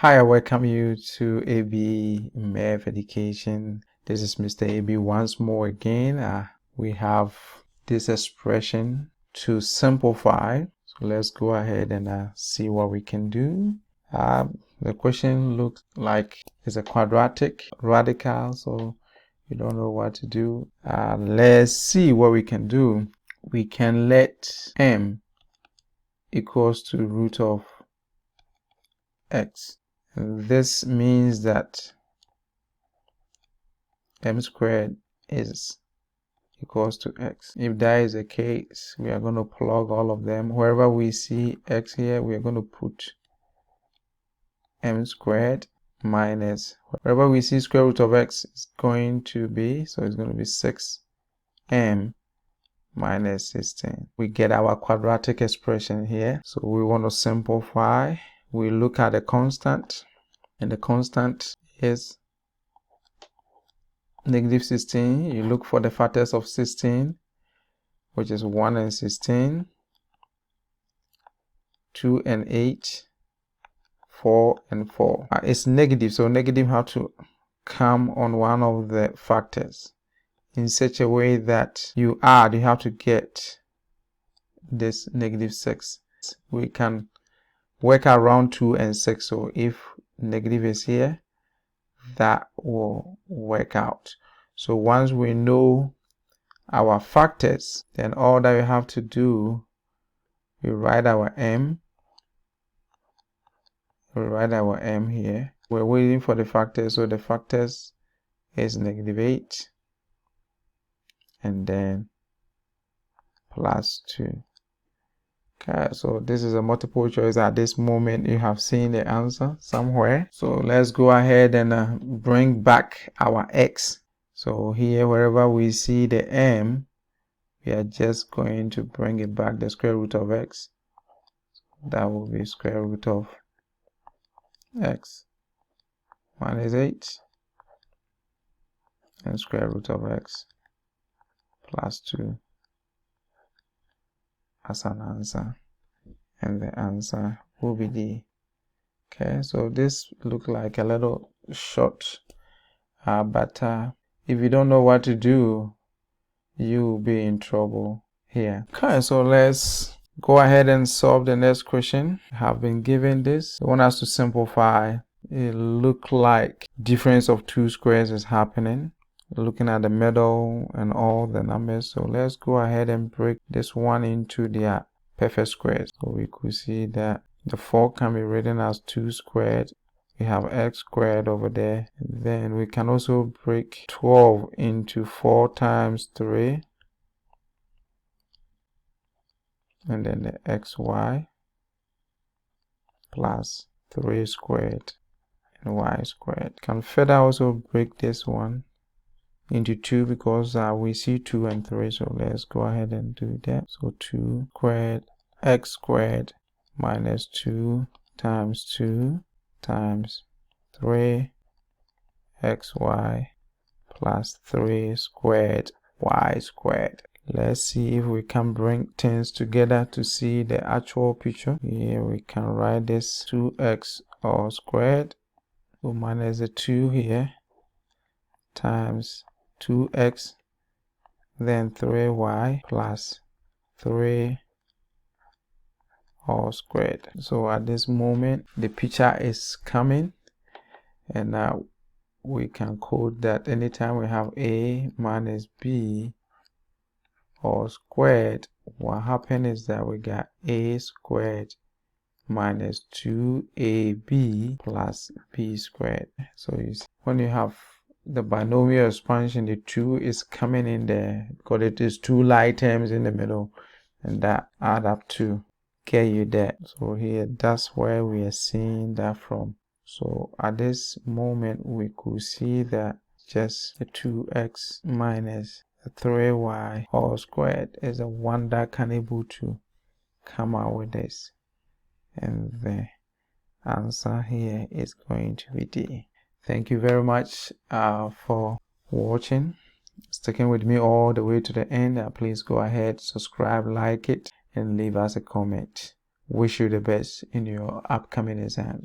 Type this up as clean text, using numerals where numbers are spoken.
Hi, I welcome you to AB Math Education. This is Mr. AB once more again. We have this expression to simplify. So let's go ahead and see what we can do. The question looks like it's a quadratic radical, so you don't know what to do. Let's see what we can do. We can let m equals to root of x. This means that m squared is equals to x. If that is the case, we are going to plug all of them. Wherever we see x here, we are going to put m squared minus wherever we see square root of x is going to be, so it's going to be 6m minus 16. We get our quadratic expression here. So we want to simplify. We look at the constant, and the constant is negative 16. You look for the factors of 16, which is 1 and 16, 2 and 8, 4 and 4. It's negative, so negative have to come on one of the factors in such a way that you have to get this negative 6. We can work around 2 and 6, so if negative is here, that will work out. So once we know our factors, then all that we have to do, we write our m. We write our m here. We're waiting for the factors, so the factors is negative 8 and then plus 2. Okay, so this is a multiple choice. At this moment you have seen the answer somewhere, so let's go ahead and bring back our x. So here, wherever we see the m, we are just going to bring it back, the square root of x. That will be square root of x minus 8 and square root of x plus 2 as an answer, and the answer will be D. Okay, so this looks like a little short, but if you don't know what to do, you will be in trouble here. Okay, so let's go ahead and solve the next question. I have been given this. They want us to simplify. It looks like difference of two squares is happening. Looking at the middle and all the numbers. So let's go ahead and break this one into their perfect squares. So we could see that the 4 can be written as 2 squared. We have x squared over there. And then we can also break 12 into 4 times 3. And then the xy plus 3 squared and y squared. Can further also break this one into 2 because we see 2 and 3, so let's go ahead and do that. So 2 squared x squared minus 2 times 2 times 3 xy plus 3 squared y squared. Let's see if we can bring things together to see the actual picture. Here we can write this 2x all squared, so minus the 2 here, times 2x, then 3y plus 3 all squared. So at this moment the picture is coming, and now we can code that anytime we have a minus b all squared, what happened is that we got a squared minus 2ab plus b squared. So you see, when you have the binomial expansion, the 2 is coming in there because it is 2 like terms in the middle, and that add up to get you that. So here, that's where we are seeing that from. So at this moment we could see that just the 2x minus the 3y all squared is the one that can able to come out with this, and the answer here is going to be D. Thank you very much for watching, sticking with me all the way to the end. Please go ahead, subscribe, like it, and leave us a comment. Wish you the best in your upcoming exams.